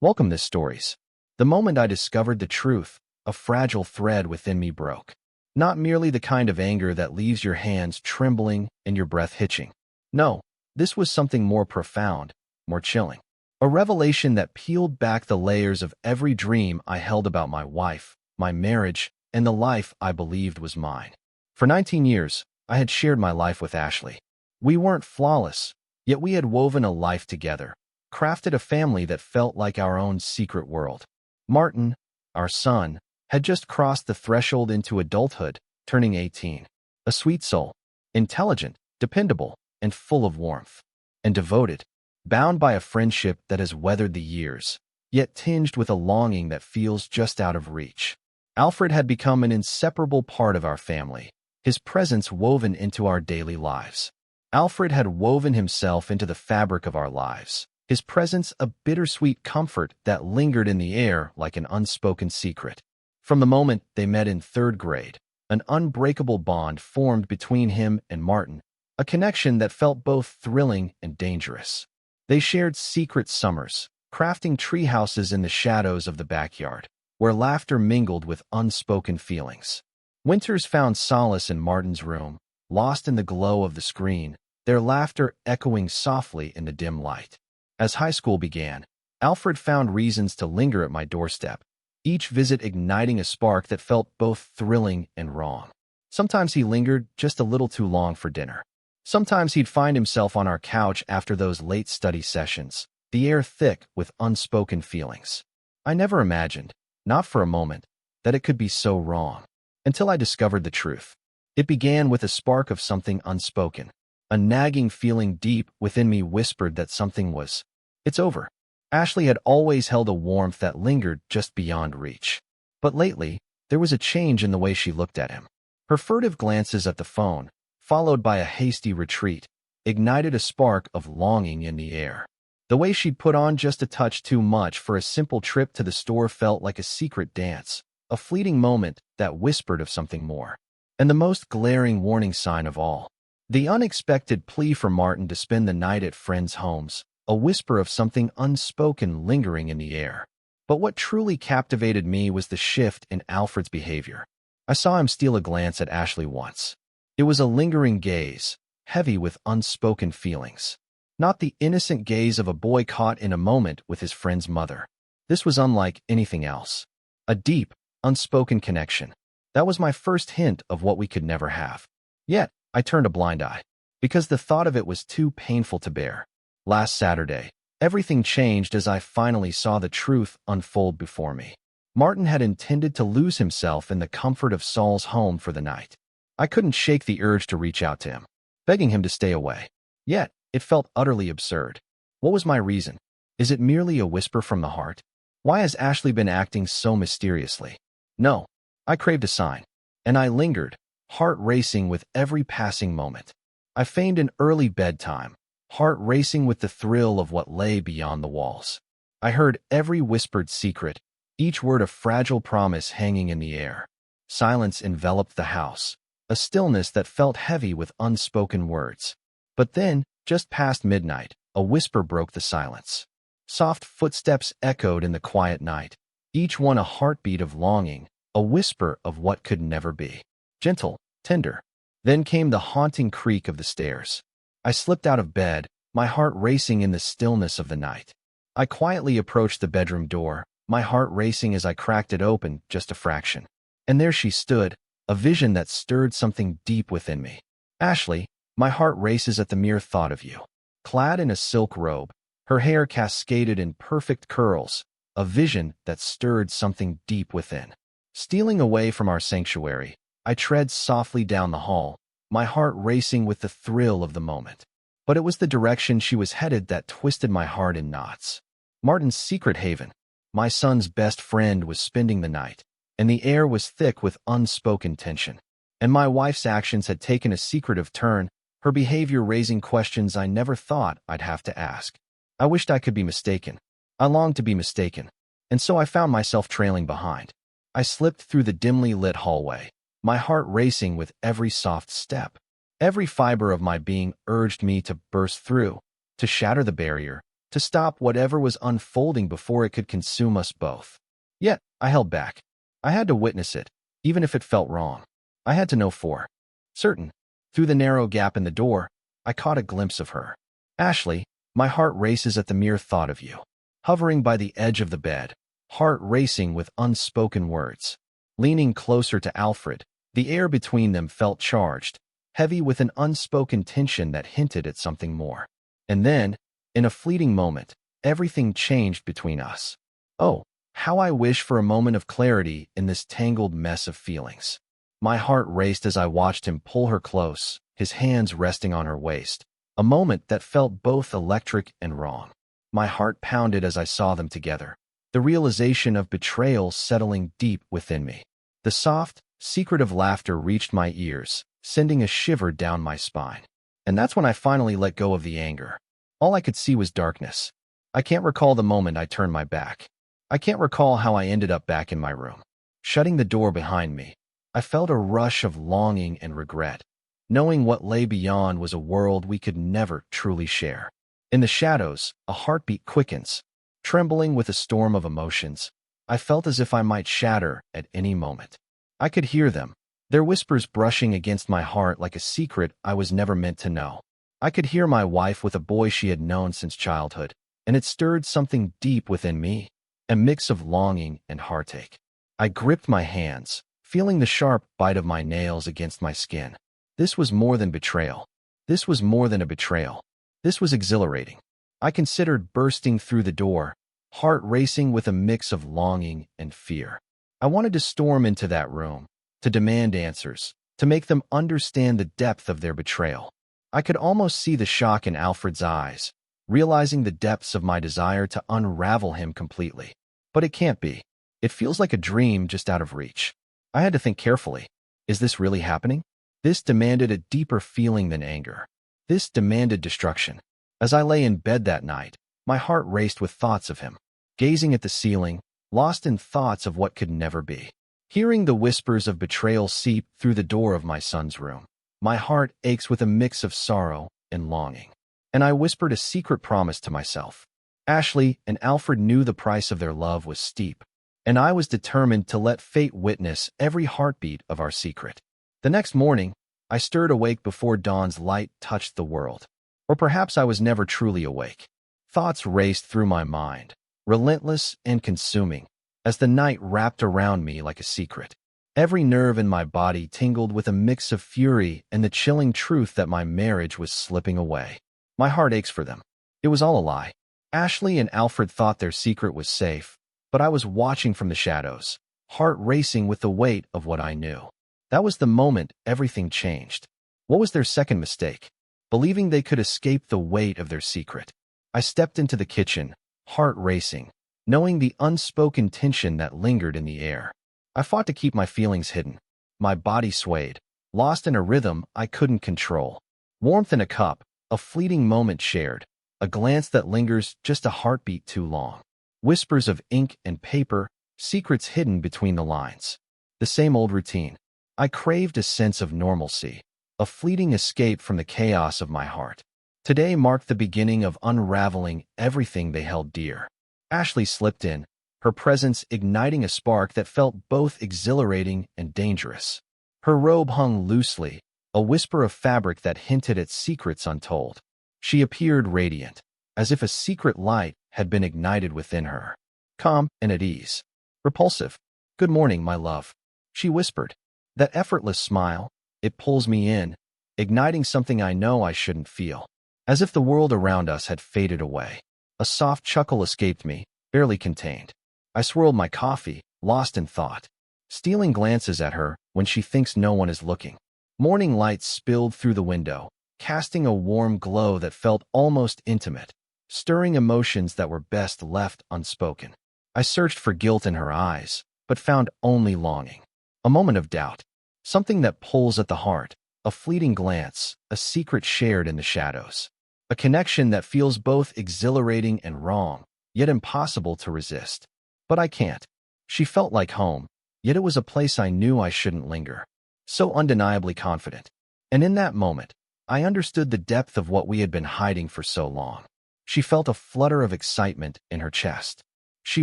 Welcome this stories. The moment I discovered the truth, a fragile thread within me broke. Not merely the kind of anger that leaves your hands trembling and your breath hitching. No, this was something more profound, more chilling. A revelation that peeled back the layers of every dream I held about my wife, my marriage, and the life I believed was mine. For 19 years, I had shared my life with Ashley. We weren't flawless, yet we had woven a life together, crafted a family that felt like our own secret world. Martin, our son, had just crossed the threshold into adulthood, turning 18. A sweet soul, intelligent, dependable, and full of warmth. And devoted, bound by a friendship that has weathered the years, yet tinged with a longing that feels just out of reach. Alfred had become an inseparable part of our family, his presence woven into our daily lives. Alfred had woven himself into the fabric of our lives, his presence a bittersweet comfort that lingered in the air like an unspoken secret. From the moment they met in third grade, an unbreakable bond formed between him and Martin, a connection that felt both thrilling and dangerous. They shared secret summers, crafting treehouses in the shadows of the backyard, where laughter mingled with unspoken feelings. Winters found solace in Martin's room, lost in the glow of the screen, their laughter echoing softly in the dim light. As high school began, Alfred found reasons to linger at my doorstep, each visit igniting a spark that felt both thrilling and wrong. Sometimes he lingered just a little too long for dinner. Sometimes he'd find himself on our couch after those late study sessions, the air thick with unspoken feelings. I never imagined, not for a moment, that it could be so wrong, until I discovered the truth. It began with a spark of something unspoken. A nagging feeling deep within me whispered that something was, it's over. Ashley had always held a warmth that lingered just beyond reach. But lately, there was a change in the way she looked at him. Her furtive glances at the phone, followed by a hasty retreat, ignited a spark of longing in the air. The way she'd put on just a touch too much for a simple trip to the store felt like a secret dance, a fleeting moment that whispered of something more. And the most glaring warning sign of all, the unexpected plea for Martin to spend the night at friends' homes, a whisper of something unspoken lingering in the air. But what truly captivated me was the shift in Alfred's behavior. I saw him steal a glance at Ashley once. It was a lingering gaze, heavy with unspoken feelings. Not the innocent gaze of a boy caught in a moment with his friend's mother. This was unlike anything else. A deep, unspoken connection. That was my first hint of what we could never have. Yet, I turned a blind eye, because the thought of it was too painful to bear. Last Saturday, everything changed as I finally saw the truth unfold before me. Martin had intended to lose himself in the comfort of Saul's home for the night. I couldn't shake the urge to reach out to him, begging him to stay away. Yet, it felt utterly absurd. What was my reason? Is it merely a whisper from the heart? Why has Ashley been acting so mysteriously? No, I craved a sign, and I lingered, heart racing with every passing moment. I feigned an early bedtime, heart racing with the thrill of what lay beyond the walls. I heard every whispered secret, each word a fragile promise hanging in the air. Silence enveloped the house, a stillness that felt heavy with unspoken words. But then, just past midnight, a whisper broke the silence. Soft footsteps echoed in the quiet night, each one a heartbeat of longing, a whisper of what could never be. Gentle, tender. Then came the haunting creak of the stairs. I slipped out of bed, my heart racing in the stillness of the night. I quietly approached the bedroom door, my heart racing as I cracked it open just a fraction. And there she stood, a vision that stirred something deep within me. Ashley, my heart races at the mere thought of you. Clad in a silk robe, her hair cascaded in perfect curls, a vision that stirred something deep within. Stealing away from our sanctuary, I tread softly down the hall, my heart racing with the thrill of the moment. But it was the direction she was headed that twisted my heart in knots. Martin's secret haven. My son's best friend was spending the night, and the air was thick with unspoken tension. And my wife's actions had taken a secretive turn, her behavior raising questions I never thought I'd have to ask. I wished I could be mistaken. I longed to be mistaken, and so I found myself trailing behind. I slipped through the dimly lit hallway, my heart racing with every soft step. Every fiber of my being urged me to burst through, to shatter the barrier, to stop whatever was unfolding before it could consume us both. Yet, I held back. I had to witness it, even if it felt wrong. I had to know for certain. Through the narrow gap in the door, I caught a glimpse of her. Ashley, my heart races at the mere thought of you. Hovering by the edge of the bed, heart racing with unspoken words. Leaning closer to Alfred, the air between them felt charged, heavy with an unspoken tension that hinted at something more. And then, in a fleeting moment, everything changed between us. Oh, how I wish for a moment of clarity in this tangled mess of feelings. My heart raced as I watched him pull her close, his hands resting on her waist, a moment that felt both electric and wrong. My heart pounded as I saw them together, the realization of betrayal settling deep within me. The soft, secretive laughter reached my ears, sending a shiver down my spine. And that's when I finally let go of the anger. All I could see was darkness. I can't recall the moment I turned my back. I can't recall how I ended up back in my room. Shutting the door behind me, I felt a rush of longing and regret. Knowing what lay beyond was a world we could never truly share. In the shadows, a heartbeat quickens. Trembling with a storm of emotions, I felt as if I might shatter at any moment. I could hear them, their whispers brushing against my heart like a secret I was never meant to know. I could hear my wife with a boy she had known since childhood, and it stirred something deep within me, a mix of longing and heartache. I gripped my hands, feeling the sharp bite of my nails against my skin. This was more than betrayal. This was more than a betrayal. This was exhilarating. I considered bursting through the door, heart racing with a mix of longing and fear. I wanted to storm into that room, to demand answers, to make them understand the depth of their betrayal. I could almost see the shock in Alfred's eyes, realizing the depths of my desire to unravel him completely. But it can't be. It feels like a dream just out of reach. I had to think carefully. Is this really happening? This demanded a deeper feeling than anger. This demanded destruction. As I lay in bed that night, my heart raced with thoughts of him, gazing at the ceiling, lost in thoughts of what could never be. Hearing the whispers of betrayal seep through the door of my son's room, my heart aches with a mix of sorrow and longing. And I whispered a secret promise to myself. Ashley and Alfred knew the price of their love was steep, and I was determined to let fate witness every heartbeat of our secret. The next morning, I stirred awake before dawn's light touched the world. Or perhaps I was never truly awake. Thoughts raced through my mind, relentless and consuming, as the night wrapped around me like a secret. Every nerve in my body tingled with a mix of fury and the chilling truth that my marriage was slipping away. My heart aches for them. It was all a lie. Ashley and Alfred thought their secret was safe, but I was watching from the shadows, heart racing with the weight of what I knew. That was the moment everything changed. What was their second mistake? Believing they could escape the weight of their secret. I stepped into the kitchen, heart racing, knowing the unspoken tension that lingered in the air. I fought to keep my feelings hidden. My body swayed, lost in a rhythm I couldn't control. Warmth in a cup, a fleeting moment shared, a glance that lingers just a heartbeat too long. Whispers of ink and paper, secrets hidden between the lines. The same old routine. I craved a sense of normalcy, a fleeting escape from the chaos of my heart. Today marked the beginning of unraveling everything they held dear. Ashley slipped in, her presence igniting a spark that felt both exhilarating and dangerous. Her robe hung loosely, a whisper of fabric that hinted at secrets untold. She appeared radiant, as if a secret light had been ignited within her. Calm and at ease. Repulsive. "Good morning, my love," she whispered. That effortless smile, it pulls me in, igniting something I know I shouldn't feel. As if the world around us had faded away. A soft chuckle escaped me, barely contained. I swirled my coffee, lost in thought, stealing glances at her when she thinks no one is looking. Morning light spilled through the window, casting a warm glow that felt almost intimate, stirring emotions that were best left unspoken. I searched for guilt in her eyes, but found only longing. A moment of doubt, something that pulls at the heart, a fleeting glance, a secret shared in the shadows. A connection that feels both exhilarating and wrong, yet impossible to resist. But I can't. She felt like home, yet it was a place I knew I shouldn't linger. So undeniably confident. And in that moment, I understood the depth of what we had been hiding for so long. She felt a flutter of excitement in her chest. She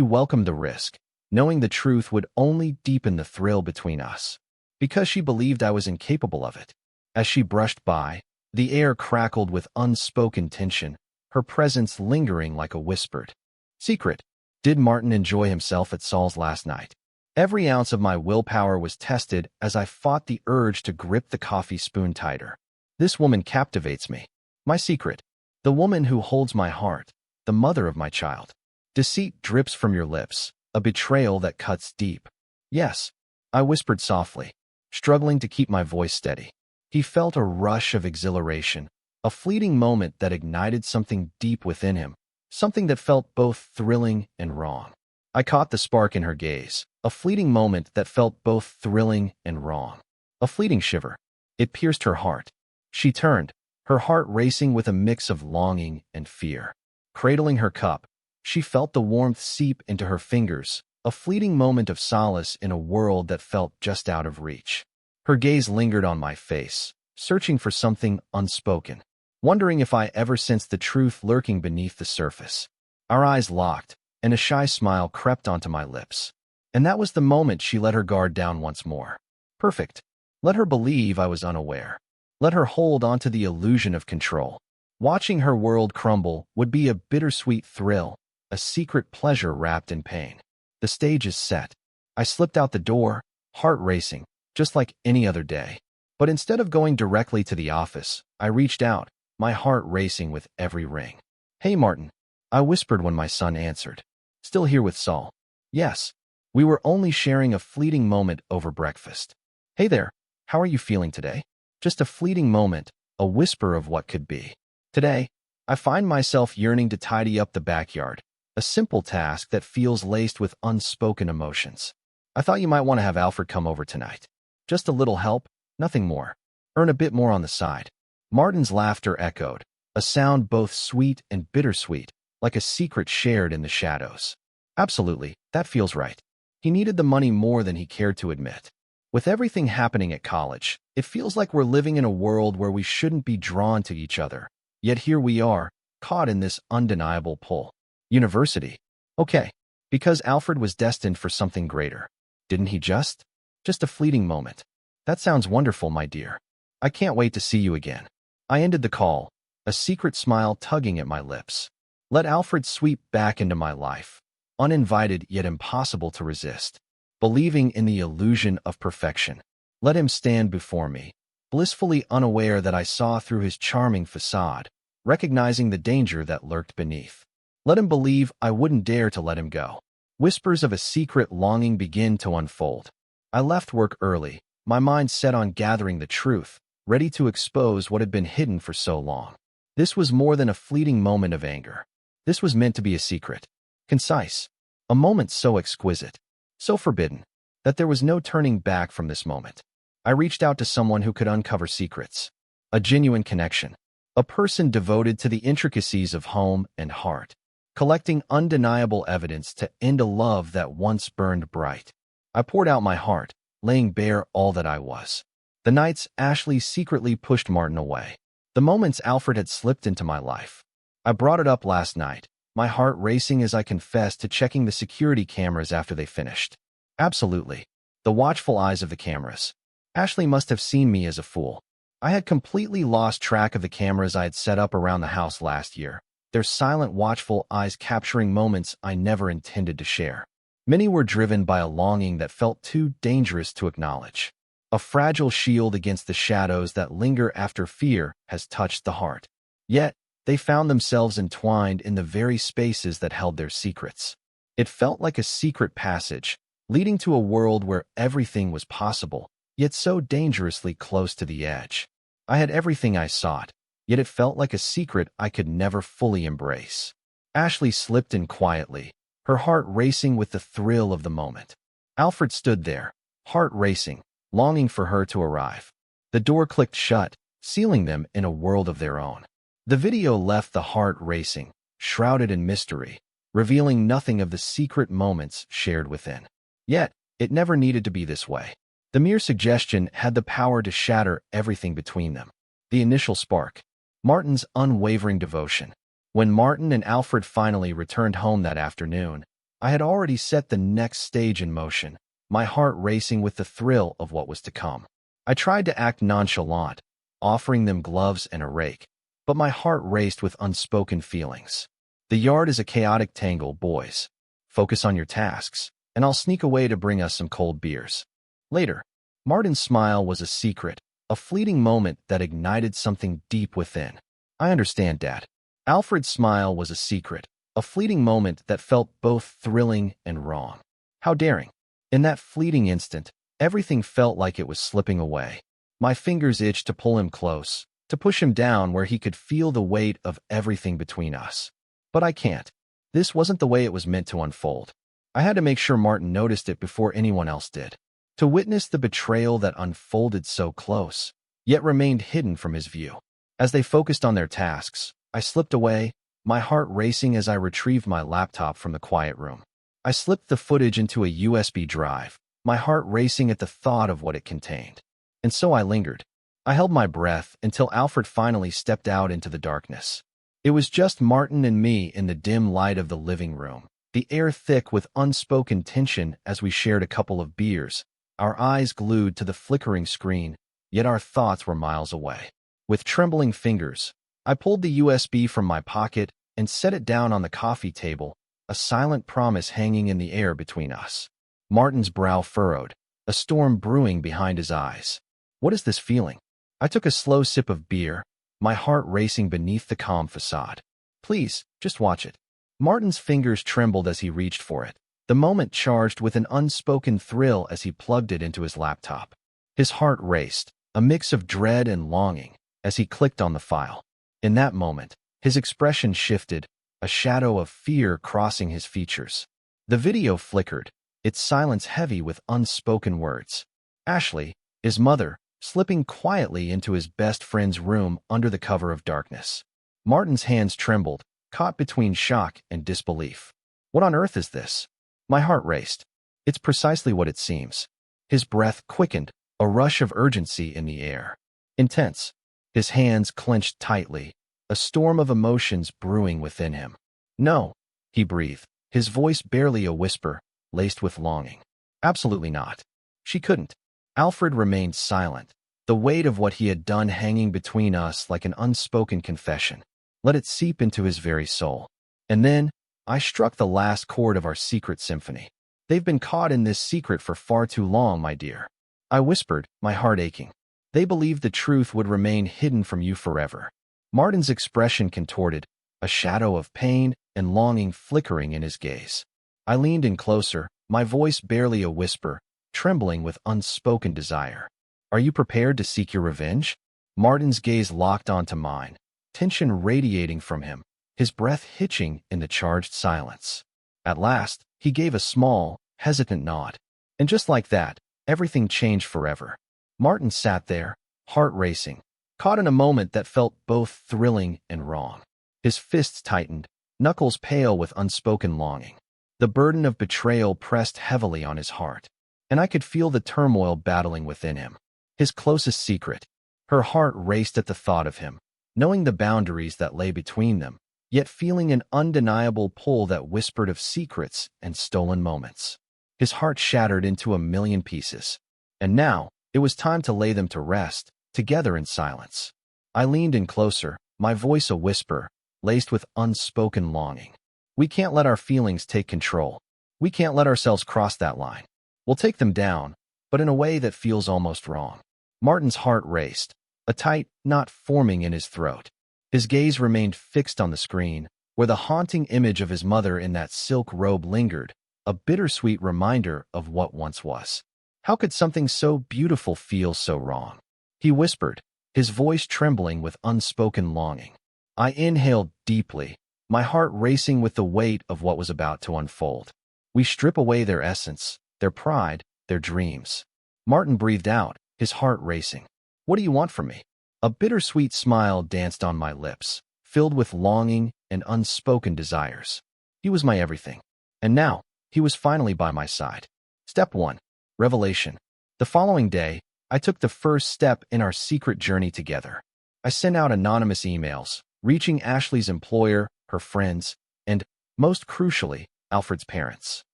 welcomed the risk, knowing the truth would only deepen the thrill between us, because she believed I was incapable of it. As she brushed by, the air crackled with unspoken tension, her presence lingering like a whispered secret. Did Martin enjoy himself at Saul's last night? Every ounce of my willpower was tested as I fought the urge to grip the coffee spoon tighter. This woman captivates me. My secret. The woman who holds my heart. The mother of my child. Deceit drips from your lips, a betrayal that cuts deep. Yes, I whispered softly, struggling to keep my voice steady. He felt a rush of exhilaration, a fleeting moment that ignited something deep within him, something that felt both thrilling and wrong. I caught the spark in her gaze, a fleeting moment that felt both thrilling and wrong. A fleeting shiver. It pierced her heart. She turned, her heart racing with a mix of longing and fear. Cradling her cup, she felt the warmth seep into her fingers, a fleeting moment of solace in a world that felt just out of reach. Her gaze lingered on my face, searching for something unspoken, wondering if I ever sensed the truth lurking beneath the surface. Our eyes locked, and a shy smile crept onto my lips. And that was the moment she let her guard down once more. Perfect. Let her believe I was unaware. Let her hold onto the illusion of control. Watching her world crumble would be a bittersweet thrill, a secret pleasure wrapped in pain. The stage is set. I slipped out the door, heart racing, just like any other day. But instead of going directly to the office, I reached out, my heart racing with every ring. "Hey, Martin," I whispered when my son answered. "Still here with Saul?" "Yes." We were only sharing a fleeting moment over breakfast. "Hey there, how are you feeling today?" Just a fleeting moment, a whisper of what could be. Today, I find myself yearning to tidy up the backyard, a simple task that feels laced with unspoken emotions. "I thought you might want to have Alfred come over tonight. Just a little help, nothing more. Earn a bit more on the side." Martin's laughter echoed, a sound both sweet and bittersweet, like a secret shared in the shadows. "Absolutely, that feels right." He needed the money more than he cared to admit. With everything happening at college, it feels like we're living in a world where we shouldn't be drawn to each other. Yet here we are, caught in this undeniable pull. University. Okay, because Alfred was destined for something greater. Didn't he just? Just a fleeting moment. That sounds wonderful, my dear. I can't wait to see you again. I ended the call, a secret smile tugging at my lips. Let Alfred sweep back into my life, uninvited yet impossible to resist. Believing in the illusion of perfection. Let him stand before me, blissfully unaware that I saw through his charming facade, recognizing the danger that lurked beneath. Let him believe I wouldn't dare to let him go. Whispers of a secret longing begin to unfold. I left work early, my mind set on gathering the truth, ready to expose what had been hidden for so long. This was more than a fleeting moment of anger. This was meant to be a secret. Concise. A moment so exquisite, so forbidden, that there was no turning back from this moment. I reached out to someone who could uncover secrets. A genuine connection. A person devoted to the intricacies of home and heart, collecting undeniable evidence to end a love that once burned bright. I poured out my heart, laying bare all that I was. The nights Ashley secretly pushed Martin away. The moments Alfred had slipped into my life. I brought it up last night, my heart racing as I confessed to checking the security cameras after they finished. Absolutely. The watchful eyes of the cameras. Ashley must have seen me as a fool. I had completely lost track of the cameras I had set up around the house last year, their silent, watchful eyes capturing moments I never intended to share. Many were driven by a longing that felt too dangerous to acknowledge. A fragile shield against the shadows that linger after fear has touched the heart. Yet, they found themselves entwined in the very spaces that held their secrets. It felt like a secret passage, leading to a world where everything was possible, yet so dangerously close to the edge. I had everything I sought, yet it felt like a secret I could never fully embrace. Ashley slipped in quietly, her heart racing with the thrill of the moment. Alfred stood there, heart racing, longing for her to arrive. The door clicked shut, sealing them in a world of their own. The video left the heart racing, shrouded in mystery, revealing nothing of the secret moments shared within. Yet, it never needed to be this way. The mere suggestion had the power to shatter everything between them. The initial spark. Martin's unwavering devotion. When Martin and Alfred finally returned home that afternoon, I had already set the next stage in motion, my heart racing with the thrill of what was to come. I tried to act nonchalant, offering them gloves and a rake, but my heart raced with unspoken feelings. The yard is a chaotic tangle, boys. Focus on your tasks, and I'll sneak away to bring us some cold beers. Later, Martin's smile was a secret, a fleeting moment that ignited something deep within. I understand, Dad. Alfred's smile was a secret, a fleeting moment that felt both thrilling and wrong. How daring. In that fleeting instant, everything felt like it was slipping away. My fingers itched to pull him close, to push him down where he could feel the weight of everything between us. But I can't. This wasn't the way it was meant to unfold. I had to make sure Martin noticed it before anyone else did. To witness the betrayal that unfolded so close, yet remained hidden from his view. As they focused on their tasks, I slipped away, my heart racing as I retrieved my laptop from the quiet room. I slipped the footage into a USB drive, my heart racing at the thought of what it contained. And so I lingered. I held my breath until Alfred finally stepped out into the darkness. It was just Martin and me in the dim light of the living room, the air thick with unspoken tension as we shared a couple of beers, our eyes glued to the flickering screen, yet our thoughts were miles away. With trembling fingers, I pulled the USB from my pocket and set it down on the coffee table, a silent promise hanging in the air between us. Martin's brow furrowed, a storm brewing behind his eyes. What is this feeling? I took a slow sip of beer, my heart racing beneath the calm facade. Please, just watch it. Martin's fingers trembled as he reached for it, the moment charged with an unspoken thrill as he plugged it into his laptop. His heart raced, a mix of dread and longing, as he clicked on the file. In that moment, his expression shifted, a shadow of fear crossing his features. The video flickered, its silence heavy with unspoken words. Ashley, his mother, slipping quietly into his best friend's room under the cover of darkness. Martin's hands trembled, caught between shock and disbelief. What on earth is this? My heart raced. It's precisely what it seems. His breath quickened, a rush of urgency in the air. Intense. His hands clenched tightly, a storm of emotions brewing within him. No, he breathed, his voice barely a whisper, laced with longing. Absolutely not. She couldn't. Alfred remained silent, the weight of what he had done hanging between us like an unspoken confession. Let it seep into his very soul. And then, I struck the last chord of our secret symphony. They've been caught in this secret for far too long, my dear. I whispered, my heart aching. They believed the truth would remain hidden from you forever. Martin's expression contorted, a shadow of pain and longing flickering in his gaze. I leaned in closer, my voice barely a whisper, trembling with unspoken desire. Are you prepared to seek your revenge? Martin's gaze locked onto mine, tension radiating from him, his breath hitching in the charged silence. At last, he gave a small, hesitant nod. And just like that, everything changed forever. Martin sat there, heart racing, caught in a moment that felt both thrilling and wrong. His fists tightened, knuckles pale with unspoken longing. The burden of betrayal pressed heavily on his heart, and I could feel the turmoil battling within him. His closest secret. Her heart raced at the thought of him, knowing the boundaries that lay between them, yet feeling an undeniable pull that whispered of secrets and stolen moments. His heart shattered into a million pieces. And now, it was time to lay them to rest, together in silence. I leaned in closer, my voice a whisper, laced with unspoken longing. We can't let our feelings take control. We can't let ourselves cross that line. We'll take them down, but in a way that feels almost wrong. Martin's heart raced, a tight knot forming in his throat. His gaze remained fixed on the screen, where the haunting image of his mother in that silk robe lingered, a bittersweet reminder of what once was. How could something so beautiful feel so wrong? He whispered, his voice trembling with unspoken longing. I inhaled deeply, my heart racing with the weight of what was about to unfold. We strip away their essence, their pride, their dreams. Martin breathed out, his heart racing. What do you want from me? A bittersweet smile danced on my lips, filled with longing and unspoken desires. He was my everything. And now, he was finally by my side. Step 1. Revelation. The following day, I took the first step in our secret journey together. I sent out anonymous emails, reaching Ashley's employer, her friends, and, most crucially, Alfred's parents.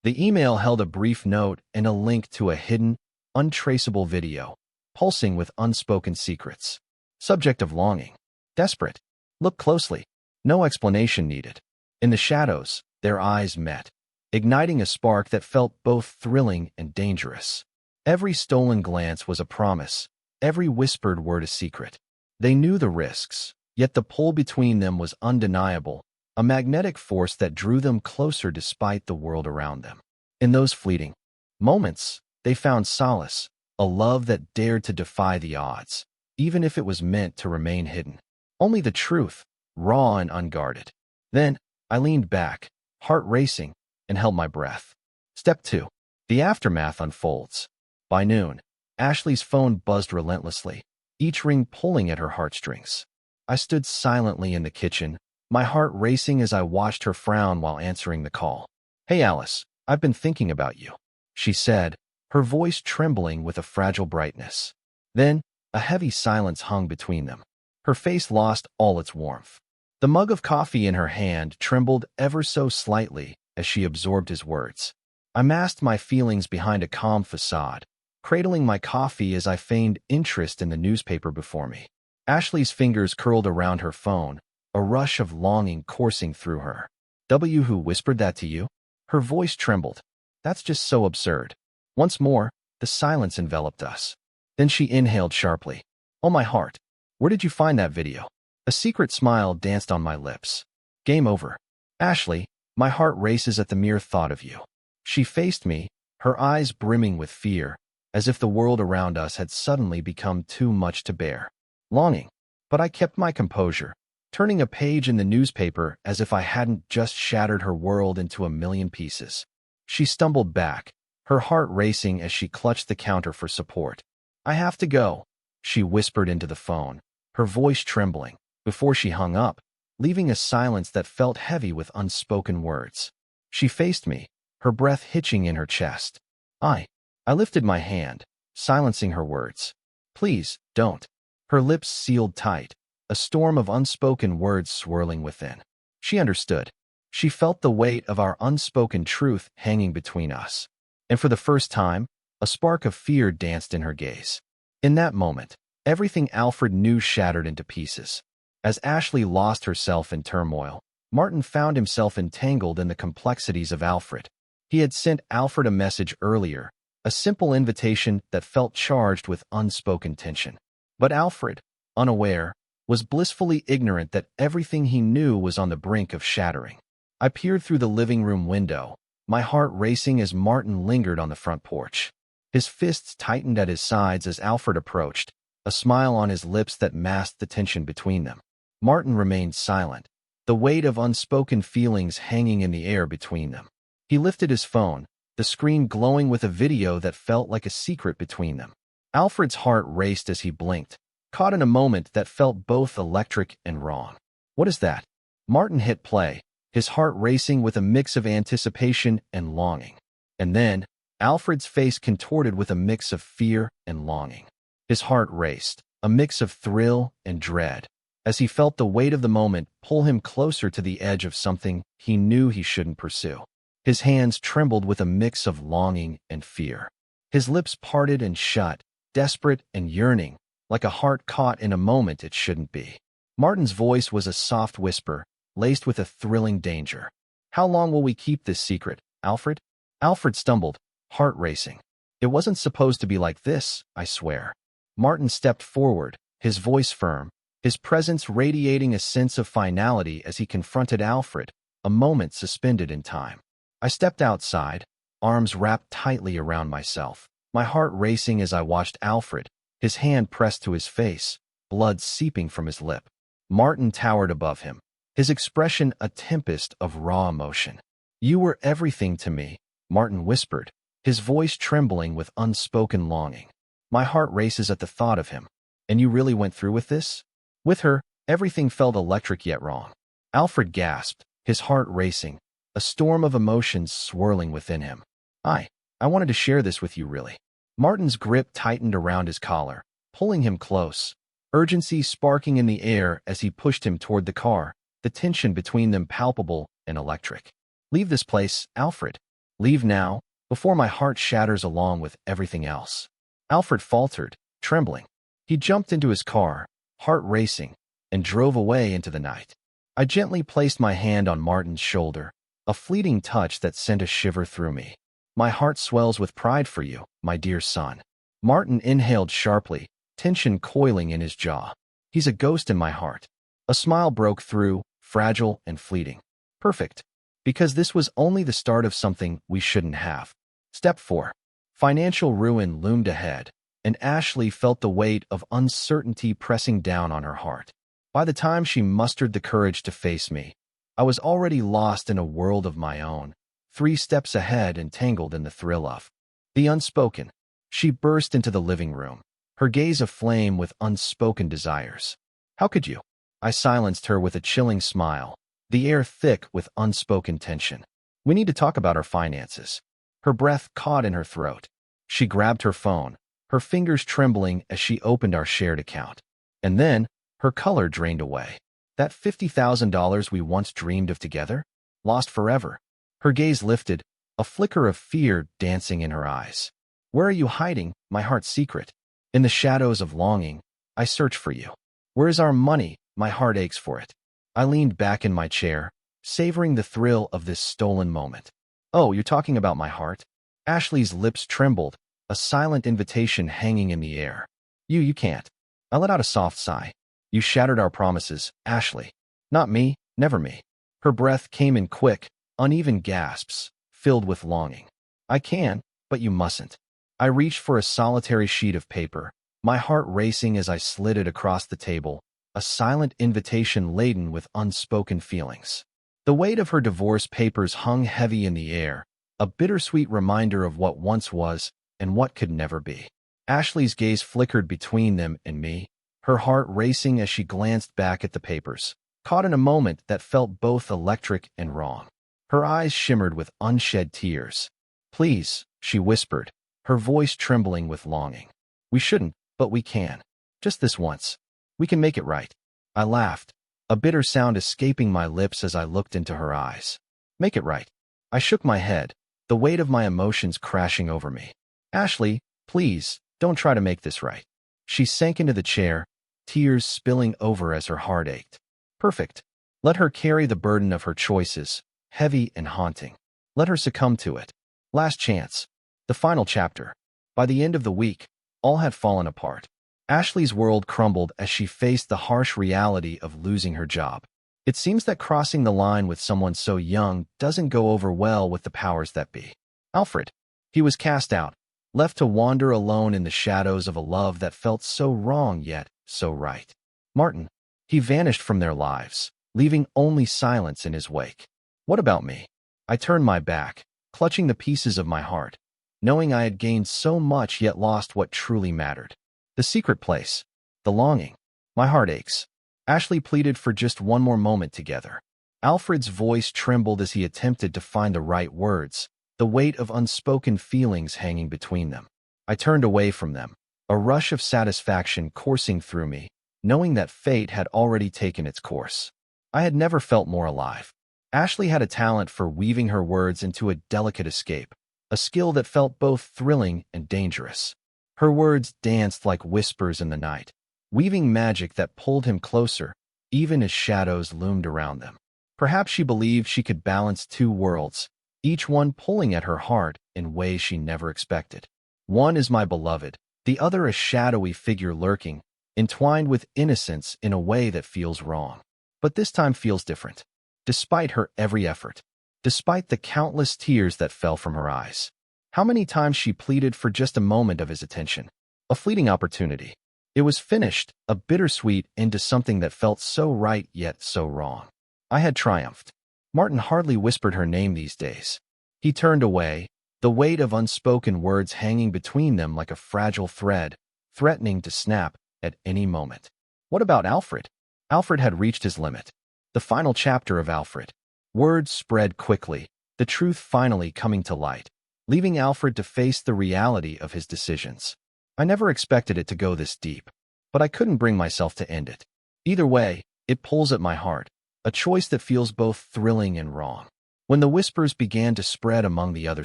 The email held a brief note and a link to a hidden, untraceable video, pulsing with unspoken secrets. Subject of longing. Desperate. Look closely. No explanation needed. In the shadows, their eyes met, igniting a spark that felt both thrilling and dangerous. Every stolen glance was a promise, every whispered word a secret. They knew the risks, yet the pull between them was undeniable, a magnetic force that drew them closer despite the world around them. In those fleeting moments, they found solace, a love that dared to defy the odds, even if it was meant to remain hidden. Only the truth, raw and unguarded. Then, I leaned back, heart racing, and held my breath. Step 2. The aftermath unfolds. By noon, Ashley's phone buzzed relentlessly, each ring pulling at her heartstrings. I stood silently in the kitchen, my heart racing as I watched her frown while answering the call. "Hey Alice, I've been thinking about you," she said, her voice trembling with a fragile brightness. Then, a heavy silence hung between them. Her face lost all its warmth. The mug of coffee in her hand trembled ever so slightly as she absorbed his words. I masked my feelings behind a calm facade, cradling my coffee as I feigned interest in the newspaper before me. Ashley's fingers curled around her phone, a rush of longing coursing through her. "Who whispered that to you?" Her voice trembled. "That's just so absurd." Once more, the silence enveloped us. Then she inhaled sharply. "Oh my heart, where did you find that video?" A secret smile danced on my lips. "Game over. Ashley, my heart races at the mere thought of you." She faced me, her eyes brimming with fear, as if the world around us had suddenly become too much to bear. Longing. But I kept my composure, turning a page in the newspaper as if I hadn't just shattered her world into a million pieces. She stumbled back, her heart racing as she clutched the counter for support. "I have to go," she whispered into the phone, her voice trembling, before she hung up, leaving a silence that felt heavy with unspoken words. She faced me, her breath hitching in her chest. I lifted my hand, silencing her words. "Please, don't." Her lips sealed tight, a storm of unspoken words swirling within. She understood. She felt the weight of our unspoken truth hanging between us. And for the first time, a spark of fear danced in her gaze. In that moment, everything Alfred knew shattered into pieces. As Ashley lost herself in turmoil, Martin found himself entangled in the complexities of Alfred. He had sent Alfred a message earlier, a simple invitation that felt charged with unspoken tension. But Alfred, unaware, was blissfully ignorant that everything he knew was on the brink of shattering. I peered through the living room window, my heart racing as Martin lingered on the front porch. His fists tightened at his sides as Alfred approached, a smile on his lips that masked the tension between them. Martin remained silent, the weight of unspoken feelings hanging in the air between them. He lifted his phone, the screen glowing with a video that felt like a secret between them. Alfred's heart raced as he blinked, caught in a moment that felt both electric and wrong. "What is that?" Martin hit play, his heart racing with a mix of anticipation and longing. And then, Alfred's face contorted with a mix of fear and longing. His heart raced, a mix of thrill and dread, as he felt the weight of the moment pull him closer to the edge of something he knew he shouldn't pursue. His hands trembled with a mix of longing and fear. His lips parted and shut, desperate and yearning, like a heart caught in a moment it shouldn't be. Martin's voice was a soft whisper, laced with a thrilling danger. "How long will we keep this secret, Alfred?" Alfred stumbled, heart racing. "It wasn't supposed to be like this, I swear." Martin stepped forward, his voice firm, his presence radiating a sense of finality as he confronted Alfred, a moment suspended in time. I stepped outside, arms wrapped tightly around myself, my heart racing as I watched Alfred, his hand pressed to his face, blood seeping from his lip. Martin towered above him, his expression a tempest of raw emotion. "You were everything to me," Martin whispered, his voice trembling with unspoken longing. "My heart races at the thought of him. And you really went through with this?" With her, everything felt electric yet wrong. Alfred gasped, his heart racing, a storm of emotions swirling within him. I wanted to share this with you, really." Martin's grip tightened around his collar, pulling him close, urgency sparking in the air as he pushed him toward the car, the tension between them palpable and electric. Leave this place, Alfred. Leave now, before my heart shatters along with everything else. Alfred faltered, trembling. He jumped into his car, heart racing, and drove away into the night. I gently placed my hand on Martin's shoulder, a fleeting touch that sent a shiver through me. My heart swells with pride for you, my dear son. Martin inhaled sharply, tension coiling in his jaw. He's a ghost in my heart. A smile broke through, fragile and fleeting. Perfect. Because this was only the start of something we shouldn't have. Step 4. Financial ruin loomed ahead, and Ashley felt the weight of uncertainty pressing down on her heart. By the time she mustered the courage to face me, I was already lost in a world of my own, 3 steps ahead and tangled in the thrill of the unspoken. She burst into the living room, her gaze aflame with unspoken desires. How could you? I silenced her with a chilling smile, the air thick with unspoken tension. We need to talk about our finances. Her breath caught in her throat. She grabbed her phone, her fingers trembling as she opened our shared account. And then, her color drained away. That $50,000 we once dreamed of together? Lost forever. Her gaze lifted, a flicker of fear dancing in her eyes. Where are you hiding, my heart's secret? In the shadows of longing, I search for you. Where is our money? My heart aches for it. I leaned back in my chair, savoring the thrill of this stolen moment. Oh, you're talking about my heart? Ashley's lips trembled, a silent invitation hanging in the air. You can't. I let out a soft sigh. You shattered our promises, Ashley. Not me, never me. Her breath came in quick, uneven gasps, filled with longing. I can, but you mustn't. I reached for a solitary sheet of paper, my heart racing as I slid it across the table, a silent invitation laden with unspoken feelings. The weight of her divorce papers hung heavy in the air, a bittersweet reminder of what once was and what could never be. Ashley's gaze flickered between them and me, her heart racing as she glanced back at the papers, caught in a moment that felt both electric and wrong. Her eyes shimmered with unshed tears. Please, she whispered, her voice trembling with longing. We shouldn't, but we can. Just this once. We can make it right. I laughed, a bitter sound escaping my lips as I looked into her eyes. Make it right. I shook my head, the weight of my emotions crashing over me. Ashley, please, don't try to make this right. She sank into the chair, tears spilling over as her heart ached. Perfect. Let her carry the burden of her choices, heavy and haunting. Let her succumb to it. Last chance. The final chapter. By the end of the week, all had fallen apart. Ashley's world crumbled as she faced the harsh reality of losing her job. It seems that crossing the line with someone so young doesn't go over well with the powers that be. Alfred. He was cast out, left to wander alone in the shadows of a love that felt so wrong yet so right. Martin. He vanished from their lives, leaving only silence in his wake. What about me? I turned my back, clutching the pieces of my heart, knowing I had gained so much yet lost what truly mattered. The secret place. The longing. My heart aches. Ashley pleaded for just one more moment together. Alfred's voice trembled as he attempted to find the right words, the weight of unspoken feelings hanging between them. I turned away from them, a rush of satisfaction coursing through me, knowing that fate had already taken its course. I had never felt more alive. Ashley had a talent for weaving her words into a delicate escape, a skill that felt both thrilling and dangerous. Her words danced like whispers in the night, weaving magic that pulled him closer, even as shadows loomed around them. Perhaps she believed she could balance 2 worlds, each one pulling at her heart in ways she never expected. One is my beloved, the other a shadowy figure lurking, entwined with innocence in a way that feels wrong. But this time feels different. Despite her every effort, despite the countless tears that fell from her eyes. How many times she pleaded for just a moment of his attention, a fleeting opportunity. It was finished, a bittersweet into something that felt so right yet so wrong. I had triumphed. Martin hardly whispered her name these days. He turned away, the weight of unspoken words hanging between them like a fragile thread, threatening to snap at any moment. What about Alfred? Alfred had reached his limit. The final chapter of Alfred. Words spread quickly, the truth finally coming to light, leaving Alfred to face the reality of his decisions. I never expected it to go this deep, but I couldn't bring myself to end it. Either way, it pulls at my heart, a choice that feels both thrilling and wrong. When the whispers began to spread among the other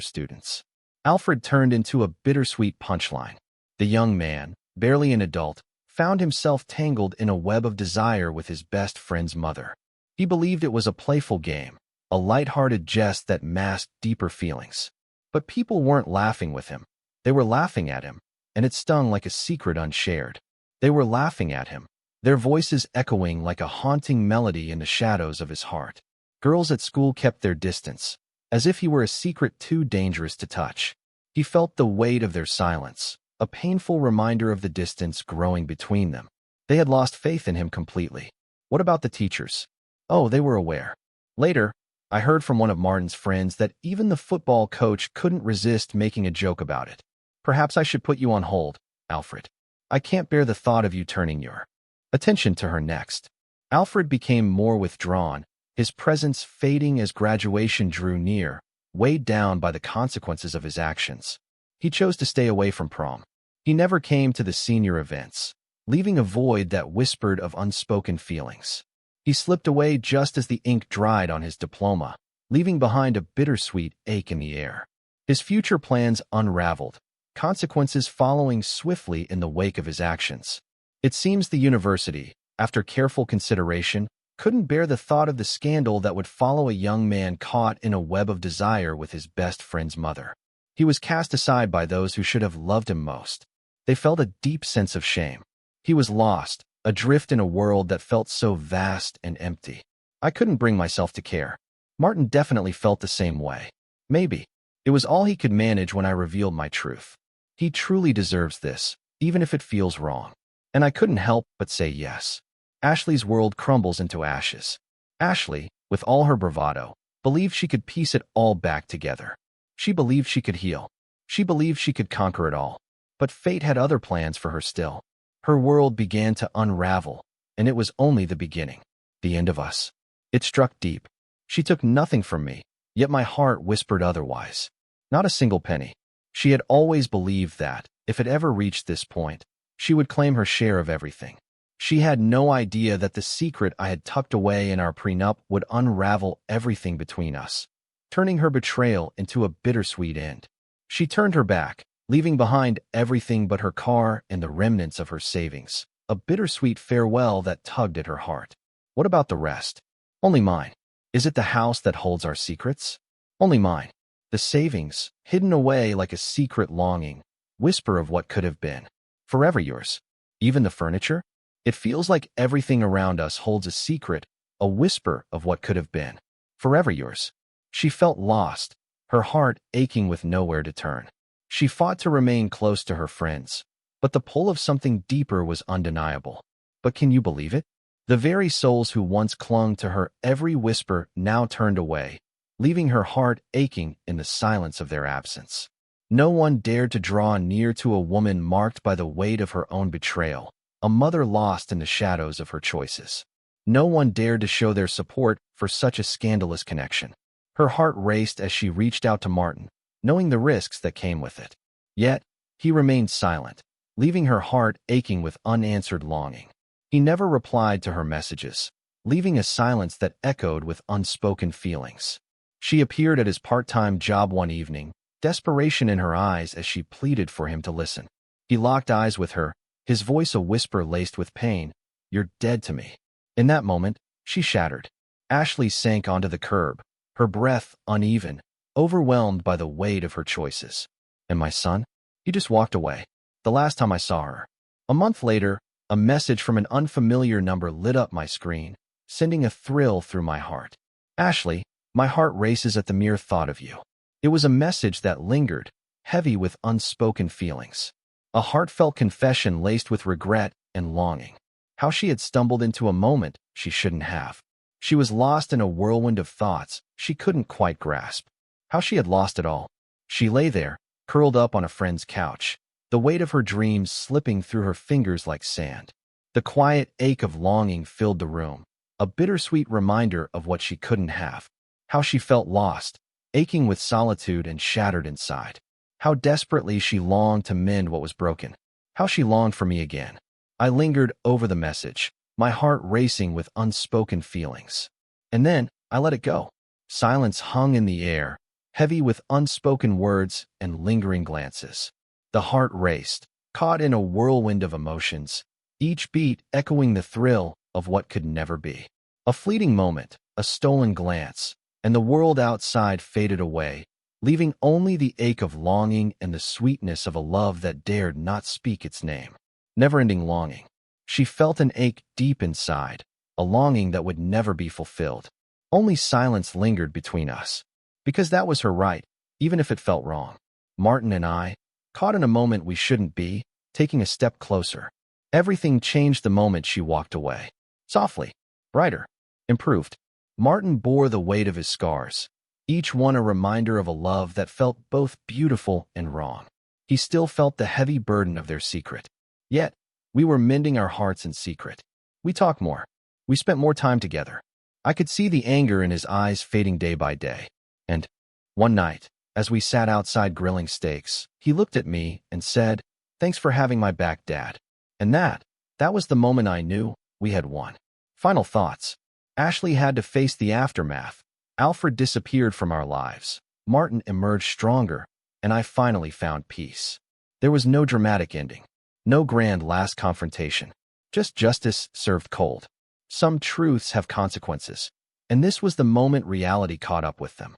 students, Alfred turned into a bittersweet punchline. The young man, barely an adult, found himself tangled in a web of desire with his best friend's mother. He believed it was a playful game, a light-hearted jest that masked deeper feelings. But people weren't laughing with him. They were laughing at him, and it stung like a secret unshared. They were laughing at him, their voices echoing like a haunting melody in the shadows of his heart. Girls at school kept their distance, as if he were a secret too dangerous to touch. He felt the weight of their silence, a painful reminder of the distance growing between them. They had lost faith in him completely. What about the teachers? Oh, they were aware. Later, I heard from one of Martin's friends that even the football coach couldn't resist making a joke about it. Perhaps I should put you on hold, Alfred. I can't bear the thought of you turning your attention to her next. Alfred became more withdrawn, his presence fading as graduation drew near, weighed down by the consequences of his actions. He chose to stay away from prom. He never came to the senior events, leaving a void that whispered of unspoken feelings. He slipped away just as the ink dried on his diploma, leaving behind a bittersweet ache in the air. His future plans unraveled, consequences following swiftly in the wake of his actions. It seems the university, after careful consideration, couldn't bear the thought of the scandal that would follow a young man caught in a web of desire with his best friend's mother. He was cast aside by those who should have loved him most. They felt a deep sense of shame. He was lost, adrift in a world that felt so vast and empty. I couldn't bring myself to care. Martin definitely felt the same way. Maybe. It was all he could manage when I revealed my truth. He truly deserves this, even if it feels wrong. And I couldn't help but say yes. Ashley's world crumbles into ashes. Ashley, with all her bravado, believed she could piece it all back together. She believed she could heal. She believed she could conquer it all. But fate had other plans for her still. Her world began to unravel, and it was only the beginning. The end of us. It struck deep. She took nothing from me, yet my heart whispered otherwise. Not a single penny. She had always believed that, if it ever reached this point, she would claim her share of everything. She had no idea that the secret I had tucked away in our prenup would unravel everything between us, turning her betrayal into a bittersweet end. She turned her back, leaving behind everything but her car and the remnants of her savings, a bittersweet farewell that tugged at her heart. What about the rest? Only mine. Is it the house that holds our secrets? Only mine. The savings, hidden away like a secret longing, whisper of what could have been. Forever yours. Even the furniture? It feels like everything around us holds a secret, a whisper of what could have been. Forever yours. She felt lost, her heart aching with nowhere to turn. She fought to remain close to her friends, but the pull of something deeper was undeniable. But can you believe it? The very souls who once clung to her every whisper now turned away, leaving her heart aching in the silence of their absence. No one dared to draw near to a woman marked by the weight of her own betrayal, a mother lost in the shadows of her choices. No one dared to show their support for such a scandalous connection. Her heart raced as she reached out to Martin, knowing the risks that came with it. Yet, he remained silent, leaving her heart aching with unanswered longing. He never replied to her messages, leaving a silence that echoed with unspoken feelings. She appeared at his part-time job one evening, desperation in her eyes as she pleaded for him to listen. He locked eyes with her, his voice a whisper laced with pain. "You're dead to me." In that moment, she shattered. Ashley sank onto the curb, her breath uneven, overwhelmed by the weight of her choices. And my son? He just walked away. The last time I saw her. A month later, a message from an unfamiliar number lit up my screen, sending a thrill through my heart. "Ashley, my heart races at the mere thought of you." It was a message that lingered, heavy with unspoken feelings. A heartfelt confession laced with regret and longing. How she had stumbled into a moment she shouldn't have. She was lost in a whirlwind of thoughts she couldn't quite grasp. How she had lost it all. She lay there, curled up on a friend's couch, the weight of her dreams slipping through her fingers like sand. The quiet ache of longing filled the room, a bittersweet reminder of what she couldn't have. How she felt lost, aching with solitude and shattered inside. How desperately she longed to mend what was broken. How she longed for me again. I lingered over the message, my heart racing with unspoken feelings. And then I let it go. Silence hung in the air, heavy with unspoken words and lingering glances. The heart raced, caught in a whirlwind of emotions, each beat echoing the thrill of what could never be. A fleeting moment, a stolen glance, and the world outside faded away, leaving only the ache of longing and the sweetness of a love that dared not speak its name. Never-ending longing. She felt an ache deep inside, a longing that would never be fulfilled. Only silence lingered between us, because that was her right, even if it felt wrong. Martin and I, caught in a moment we shouldn't be, taking a step closer. Everything changed the moment she walked away. Softly, brighter, improved. Martin bore the weight of his scars, each one a reminder of a love that felt both beautiful and wrong. He still felt the heavy burden of their secret. Yet, we were mending our hearts in secret. We talked more. We spent more time together. I could see the anger in his eyes fading day by day. And one night, as we sat outside grilling steaks, he looked at me and said, "Thanks for having my back, Dad." And that was the moment I knew we had won. Final thoughts. Ashley had to face the aftermath. Alfred disappeared from our lives. Martin emerged stronger, and I finally found peace. There was no dramatic ending, no grand last confrontation, just justice served cold. Some truths have consequences, and this was the moment reality caught up with them.